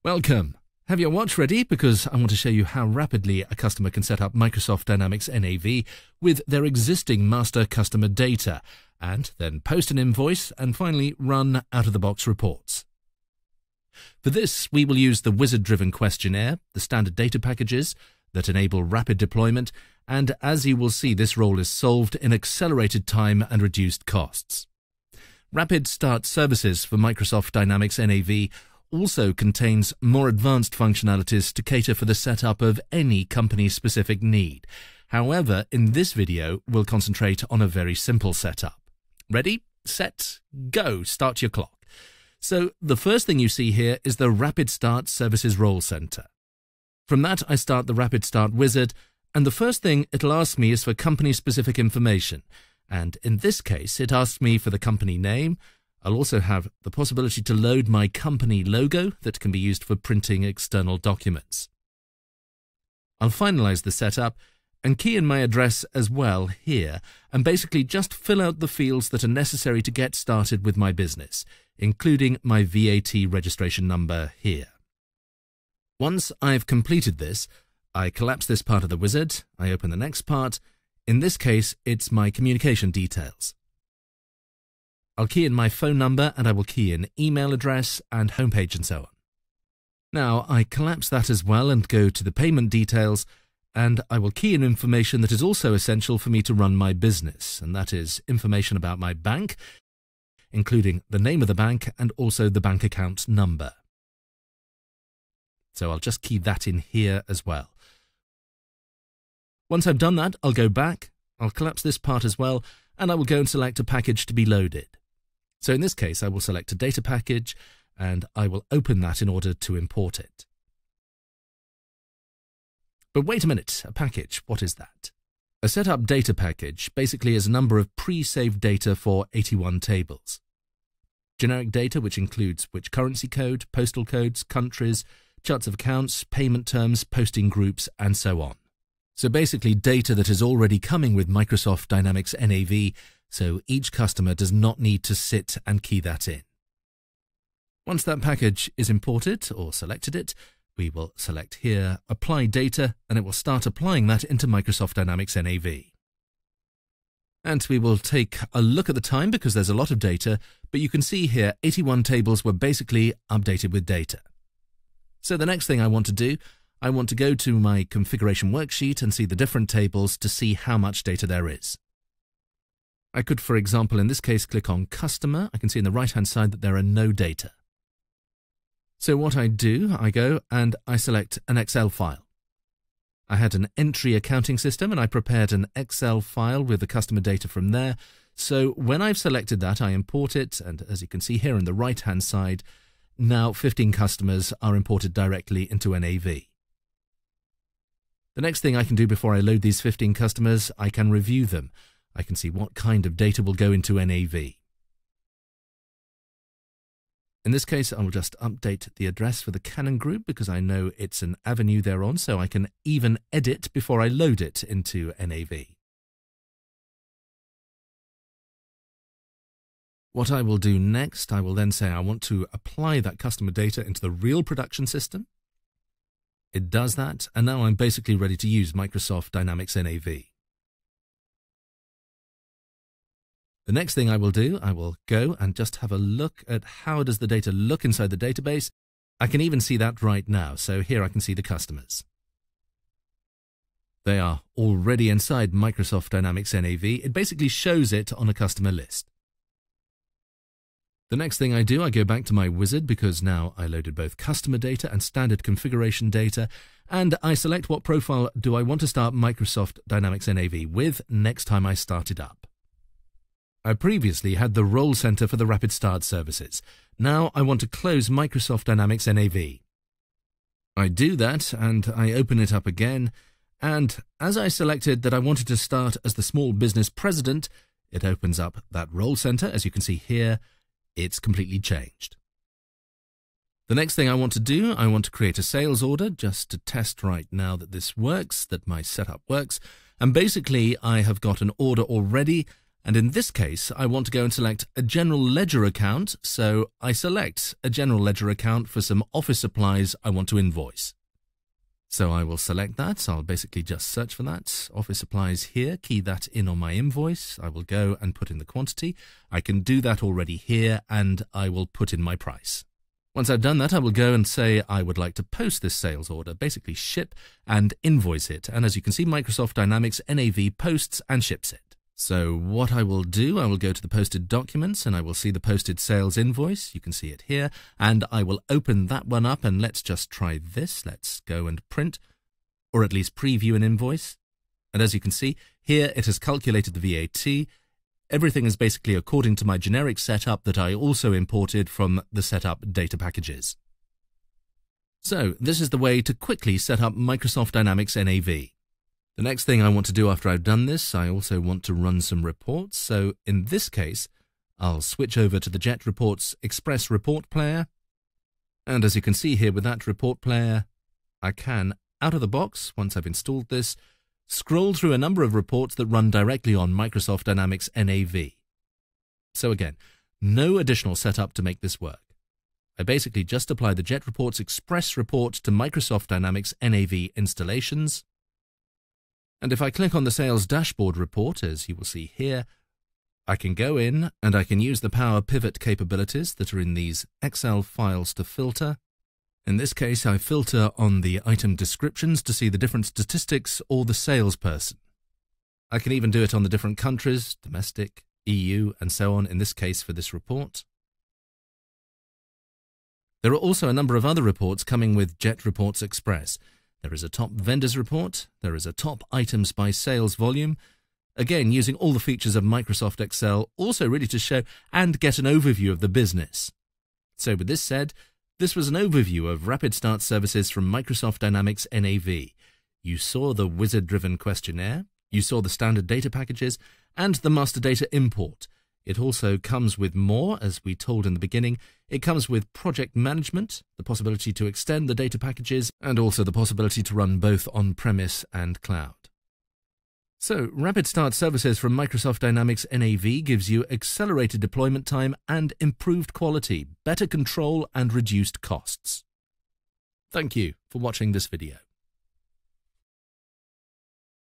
Welcome. Have your watch ready? Because I want to show you how rapidly a customer can set up Microsft Dynamics NAV with their existing master customer data, and then post an invoice and finally run out-of-the-box reports. For this, we will use the wizard-driven questionnaire, the standard data packages that enable rapid deployment, and as you will see, this role is solved in accelerated time and reduced costs. Rapid Start services for Microsft Dynamics NAV also contains more advanced functionalities to cater for the setup of any company-specific need. However, in this video, we'll concentrate on a very simple setup. Ready, set, go, start your clock. So the first thing you see here is the Rapid Start Services Role Center. From that, I start the Rapid Start wizard, and the first thing it'll ask me is for company-specific information. And in this case, it asks me for the company name. I'll also have the possibility to load my company logo that can be used for printing external documents. I'll finalize the setup and key in my address as well here, and basically just fill out the fields that are necessary to get started with my business, including my VAT registration number here. Once I've completed this, I collapse this part of the wizard, I open the next part. In this case, it's my communication details. I'll key in my phone number and I will key in email address and homepage and so on. Now I collapse that as well and go to the payment details, and I will key in information that is also essential for me to run my business, and that is information about my bank, including the name of the bank and also the bank account number. So I'll just key that in here as well. Once I've done that, I'll go back, I'll collapse this part as well, and I will go and select a package to be loaded. So in this case, I will select a data package, and I will open that in order to import it. But wait a minute, a package, what is that? A setup data package basically is a number of pre-saved data for 81 tables. Generic data, which includes which currency code, postal codes, countries, charts of accounts, payment terms, posting groups, and so on. So basically data that is already coming with Microsft Dynamics NAV, so each customer does not need to sit and key that in. Once that package is imported or selected it, we will select here Apply Data, and it will start applying that into Microsft Dynamics NAV. And we will take a look at the time because there's a lot of data, but you can see here 81 tables were basically updated with data. So the next thing I want to do, I want to go to my configuration worksheet and see the different tables to see how much data there is. I could, for example, in this case, click on Customer. I can see on the right-hand side that there are no data. So what I do, I go and I select an Excel file. I had an entry accounting system and I prepared an Excel file with the customer data from there. So when I've selected that, I import it, and as you can see here on the right-hand side, now 15 customers are imported directly into NAV. The next thing I can do before I load these 15 customers, I can review them. I can see what kind of data will go into NAV. In this case, I will just update the address for the Canon group because I know it's an avenue they're on, so I can even edit before I load it into NAV. What I will do next, I will then say I want to apply that customer data into the real production system. It does that, and now I'm basically ready to use Microsft Dynamics NAV. The next thing I will do, I will go and just have a look at how does the data look inside the database. I can even see that right now, so here I can see the customers. They are already inside Microsft Dynamics NAV. It basically shows it on a customer list. The next thing I do, I go back to my wizard because now I loaded both customer data and standard configuration data, and I select what profile do I want to start Microsft Dynamics NAV with next time I start it up. I previously had the role center for the Rapid Start services. Now I want to close Microsft Dynamics NAV. I do that and I open it up again, and as I selected that I wanted to start as the small business president, it opens up that role center. As you can see here, it's completely changed. The next thing I want to do, I want to create a sales order just to test right now that this works, that my setup works. And basically I have got an order already And in this case, I want to go and select a general ledger account, so I select a general ledger account for some office supplies I want to invoice. So I will select that. I'll basically just search for that. Office supplies here, key that in on my invoice. I will go and put in the quantity. I can do that already here, and I will put in my price. Once I've done that, I will go and say I would like to post this sales order, basically ship and invoice it. And as you can see, Microsft Dynamics NAV posts and ships it. So what I will do, I will go to the posted documents and I will see the posted sales invoice. You can see it here, and I will open that one up, and let's just try this. Let's go and print, or at least preview an invoice. And as you can see, here it has calculated the VAT. Everything is basically according to my generic setup that I also imported from the setup data packages. So this is the way to quickly set up Microsft Dynamics NAV. The next thing I want to do after I've done this, I also want to run some reports. So in this case, I'll switch over to the Jet Reports Express report player. And as you can see here with that report player, I can, out of the box, once I've installed this, scroll through a number of reports that run directly on Microsft Dynamics NAV. So again, no additional setup to make this work. I basically just apply the Jet Reports Express report to Microsft Dynamics NAV installations. And if I click on the sales dashboard report, as you will see here, I can go in and I can use the Power Pivot capabilities that are in these Excel files to filter. In this case, I filter on the item descriptions to see the different statistics or the salesperson. I can even do it on the different countries, domestic, EU, and so on, in this case for this report. There are also a number of other reports coming with Jet Reports Express. There is a top vendors report, there is a top items by sales volume, again using all the features of Microsoft Excel, also really to show and get an overview of the business. So with this said, this was an overview of Rapid Start services from Microsft Dynamics NAV. You saw the wizard-driven questionnaire, you saw the standard data packages, and the master data import. It also comes with more, as we told in the beginning. It comes with project management, the possibility to extend the data packages, and also the possibility to run both on-premise and cloud. So, Rapid Start services from Microsft Dynamics NAV gives you accelerated deployment time and improved quality, better control and reduced costs. Thank you for watching this video.